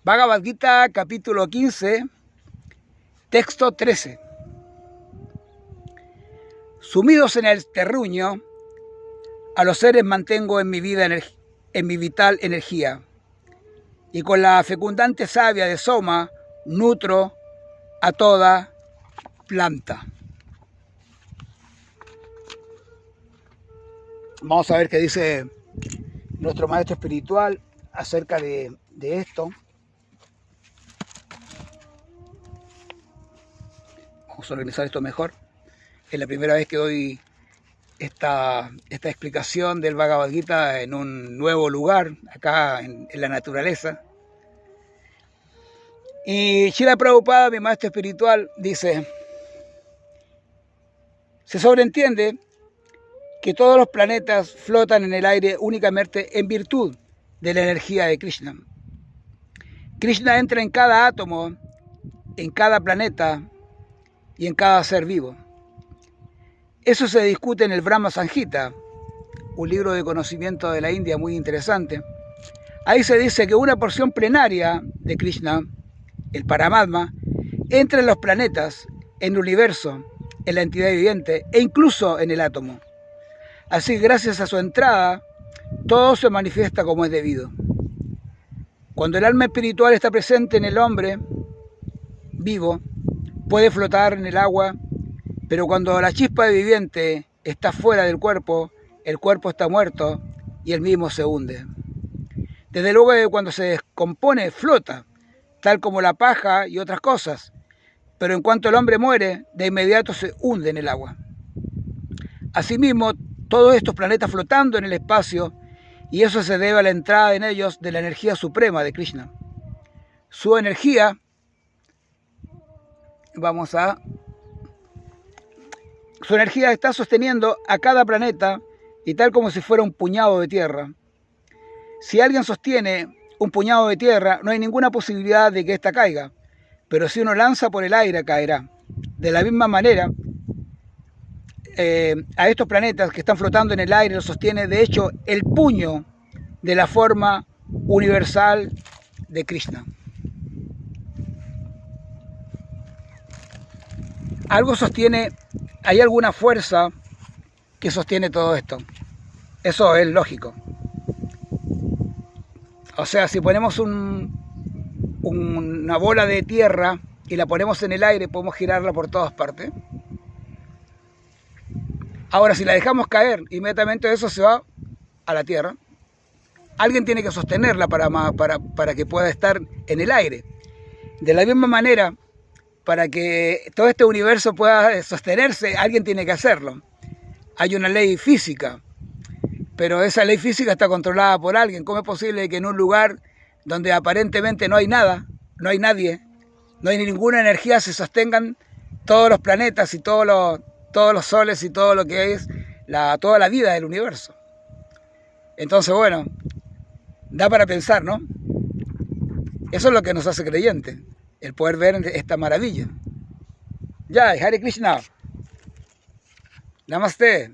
Bhagavad Gita, capítulo 15, texto 13. Sumidos en el terruño, a los seres mantengo en mi vida, en mi vital energía, y con la fecundante savia de Soma nutro a toda planta. Vamos a ver qué dice nuestro maestro espiritual acerca de esto. Vamos a organizar esto mejor. Es la primera vez que doy esta explicación del Bhagavad Gita en un nuevo lugar, acá en la naturaleza. Y Srila Prabhupada, mi maestro espiritual, dice: se sobreentiende que todos los planetas flotan en el aire únicamente en virtud de la energía de Krishna. Krishna entra en cada átomo, en cada planeta y en cada ser vivo. Eso se discute en el Brahma Samhita, un libro de conocimiento de la India muy interesante. Ahí se dice que una porción plenaria de Krishna, el Paramatma, entra en los planetas, en el universo, en la entidad viviente e incluso en el átomo. Así, gracias a su entrada, todo se manifiesta como es debido. Cuando el alma espiritual está presente en el hombre vivo, puede flotar en el agua, pero cuando la chispa viviente está fuera del cuerpo, el cuerpo está muerto y el mismo se hunde. Desde luego que cuando se descompone, flota, tal como la paja y otras cosas, pero en cuanto el hombre muere, de inmediato se hunde en el agua. Asimismo, todos estos planetas flotando en el espacio, y eso se debe a la entrada en ellos de la energía suprema de Krishna. Su energía, su energía está sosteniendo a cada planeta y tal como si fuera un puñado de tierra. Si alguien sostiene un puñado de tierra, no hay ninguna posibilidad de que ésta caiga, pero si uno lanza por el aire, caerá. De la misma manera, a estos planetas que están flotando en el aire los sostiene, de hecho, el puño de la forma universal de Krishna. Hay alguna fuerza que sostiene todo esto. Eso es lógico. O sea, si ponemos una bola de tierra y la ponemos en el aire, podemos girarla por todas partes. Ahora, si la dejamos caer, inmediatamente eso se va a la tierra. Alguien tiene que sostenerla para que pueda estar en el aire. De la misma manera, para que todo este universo pueda sostenerse, alguien tiene que hacerlo. Hay una ley física, pero esa ley física está controlada por alguien. ¿Cómo es posible que en un lugar donde aparentemente no hay nada, no hay nadie, no hay ninguna energía, se sostengan todos los planetas y todos los soles y todo lo que es toda la vida del universo? Entonces, bueno, da para pensar, ¿no? Eso es lo que nos hace creyentes, el poder ver esta maravilla. Jai, Hare Krishna. Namaste.